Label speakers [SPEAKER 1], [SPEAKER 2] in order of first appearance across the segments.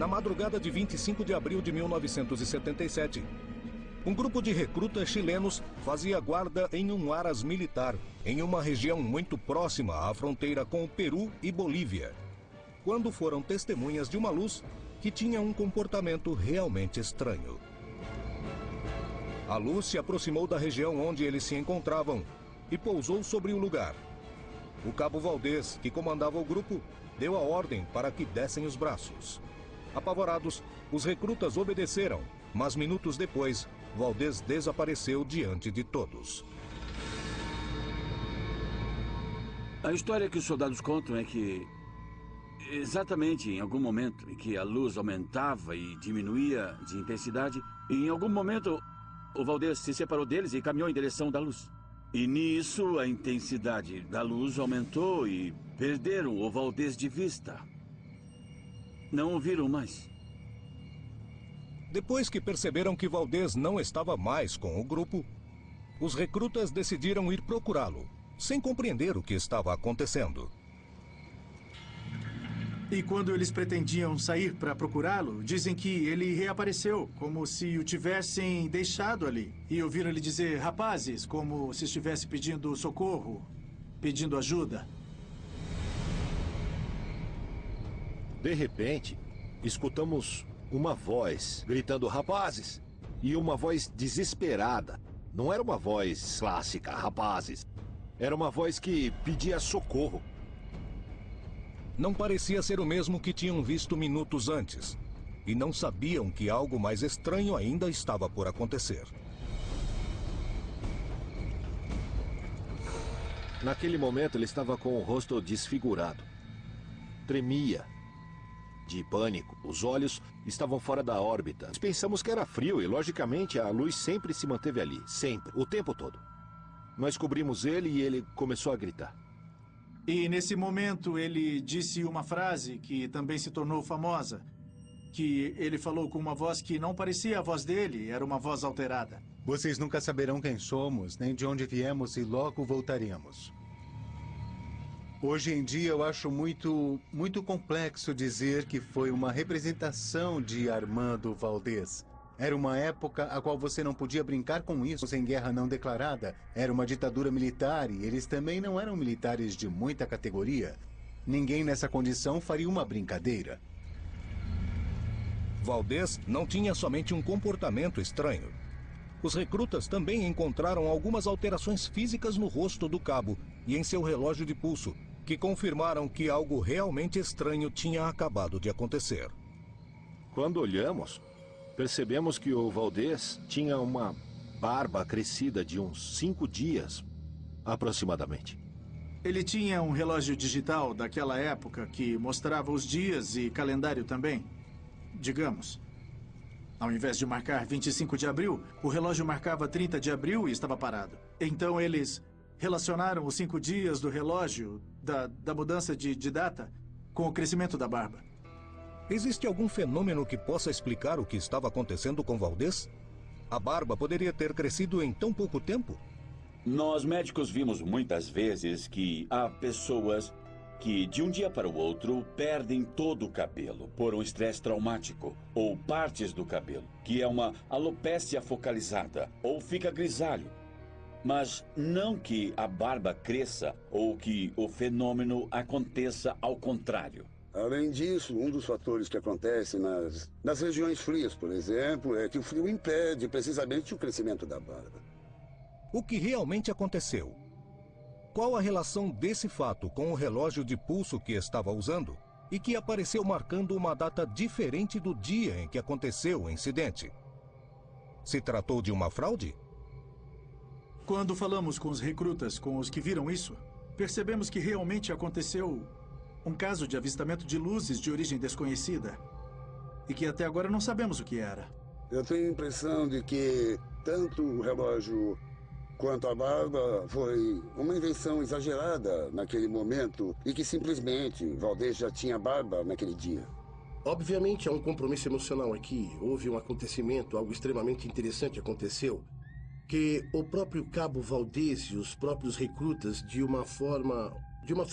[SPEAKER 1] Na madrugada de 25 de abril de 1977, um grupo de recrutas chilenos fazia guarda em um aras militar, em uma região muito próxima à fronteira com o Peru e Bolívia, quando foram testemunhas de uma luz que tinha um comportamento realmente estranho. A luz se aproximou da região onde eles se encontravam e pousou sobre o lugar. O cabo Valdez, que comandava o grupo, deu a ordem para que dessem os braços. Apavorados, os recrutas obedeceram, mas minutos depois, Valdez desapareceu diante de todos.
[SPEAKER 2] A história que os soldados contam é que, exatamente em algum momento em que a luz aumentava e diminuía de intensidade, em algum momento o Valdez se separou deles e caminhou em direção da luz. E nisso a intensidade da luz aumentou e perderam o Valdez de vista. Não o viram mais.
[SPEAKER 1] Depois que perceberam que Valdez não estava mais com o grupo, os recrutas decidiram ir procurá-lo, sem compreender o que estava acontecendo.
[SPEAKER 3] E quando eles pretendiam sair para procurá-lo, dizem que ele reapareceu, como se o tivessem deixado ali. E ouviram ele dizer, rapazes, como se estivesse pedindo socorro, pedindo ajuda.
[SPEAKER 4] De repente, escutamos uma voz gritando, rapazes! E uma voz desesperada. Não era uma voz clássica, rapazes. Era uma voz que pedia socorro.
[SPEAKER 1] Não parecia ser o mesmo que tinham visto minutos antes, e não sabiam que algo mais estranho ainda estava por acontecer.
[SPEAKER 4] Naquele momento, ele estava com o rosto desfigurado. Tremia de pânico. Os olhos estavam fora da órbita. Pensamos que era frio e, logicamente, a luz sempre se manteve ali. Sempre. O tempo todo. Nós cobrimos ele e ele começou a gritar.
[SPEAKER 3] E nesse momento ele disse uma frase que também se tornou famosa. Que ele falou com uma voz que não parecia a voz dele, era uma voz alterada.
[SPEAKER 5] Vocês nunca saberão quem somos, nem de onde viemos e logo voltaremos. Hoje em dia eu acho muito complexo dizer que foi uma representação de Armando Valdez. Era uma época a qual você não podia brincar com isso sem guerra não declarada. Era uma ditadura militar e eles também não eram militares de muita categoria. Ninguém nessa condição faria uma brincadeira.
[SPEAKER 1] Valdez não tinha somente um comportamento estranho. Os recrutas também encontraram algumas alterações físicas no rosto do cabo e em seu relógio de pulso, que confirmaram que algo realmente estranho tinha acabado de acontecer.
[SPEAKER 4] Quando olhamos, percebemos que o Valdez tinha uma barba crescida de uns 5 dias, aproximadamente.
[SPEAKER 3] Ele tinha um relógio digital daquela época que mostrava os dias e calendário também. Digamos, ao invés de marcar 25 de abril, o relógio marcava 30 de abril e estava parado. Então eles relacionaram os 5 dias do relógio, da mudança de data, com o crescimento da barba.
[SPEAKER 1] Existe algum fenômeno que possa explicar o que estava acontecendo com Valdez? A barba poderia ter crescido em tão pouco tempo?
[SPEAKER 2] Nós médicos vimos muitas vezes que há pessoas que de um dia para o outro perdem todo o cabelo por um estresse traumático, ou partes do cabelo, que é uma alopécia focalizada, ou fica grisalho. Mas não que a barba cresça ou que o fenômeno aconteça ao contrário.
[SPEAKER 6] Além disso, um dos fatores que acontece nas regiões frias, por exemplo, é que o frio impede precisamente o crescimento da barba.
[SPEAKER 1] O que realmente aconteceu? Qual a relação desse fato com o relógio de pulso que estava usando e que apareceu marcando uma data diferente do dia em que aconteceu o incidente? Se tratou de uma fraude?
[SPEAKER 3] Quando falamos com os recrutas, com os que viram isso, percebemos que realmente aconteceu um caso de avistamento de luzes de origem desconhecida e que até agora não sabemos o que era.
[SPEAKER 6] Eu tenho a impressão de que tanto o relógio quanto a barba foi uma invenção exagerada naquele momento e que simplesmente Valdez já tinha barba naquele dia.
[SPEAKER 7] Obviamente há um compromisso emocional aqui. Houve um acontecimento, algo extremamente interessante aconteceu, que o próprio cabo Valdez e os próprios recrutas de uma forma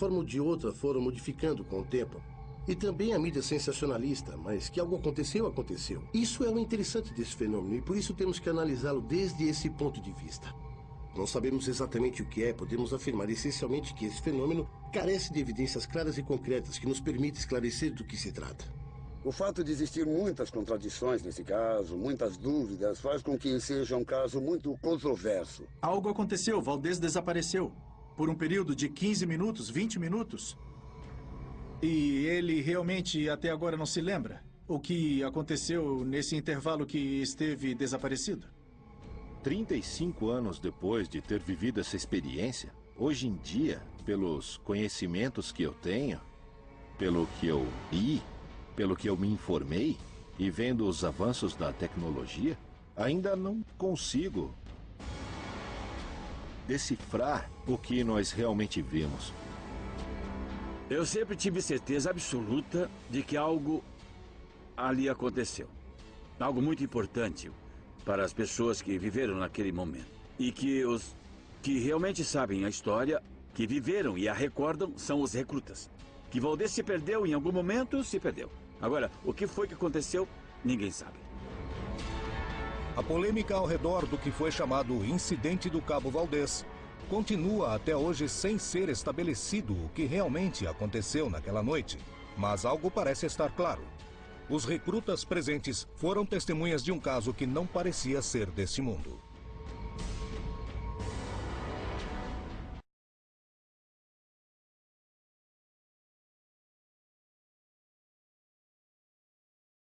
[SPEAKER 7] ou de outra foram modificando com o tempo. E também a mídia sensacionalista, mas que algo aconteceu, aconteceu. Isso é o interessante desse fenômeno e por isso temos que analisá-lo desde esse ponto de vista. Não sabemos exatamente o que é, podemos afirmar essencialmente que esse fenômeno carece de evidências claras e concretas que nos permitem esclarecer do que se trata.
[SPEAKER 6] O fato de existir muitas contradições nesse caso, muitas dúvidas, faz com que seja um caso muito controverso.
[SPEAKER 3] Algo aconteceu, Valdez desapareceu. Por um período de 15 minutos, 20 minutos. E ele realmente até agora não se lembra o que aconteceu nesse intervalo que esteve desaparecido?
[SPEAKER 4] 35 anos depois de ter vivido essa experiência, hoje em dia, pelos conhecimentos que eu tenho, pelo que eu li, pelo que eu me informei e vendo os avanços da tecnologia, ainda não consigo decifrar o que nós realmente vimos.
[SPEAKER 2] Eu sempre tive certeza absoluta de que algo ali aconteceu. Algo muito importante para as pessoas que viveram naquele momento. E que os que realmente sabem a história, que viveram e a recordam, são os recrutas. Que Valdez se perdeu em algum momento, se perdeu. Agora, o que foi que aconteceu, ninguém sabe.
[SPEAKER 1] A polêmica ao redor do que foi chamado Incidente do Cabo Valdez continua até hoje sem ser estabelecido o que realmente aconteceu naquela noite. Mas algo parece estar claro. Os recrutas presentes foram testemunhas de um caso que não parecia ser deste mundo.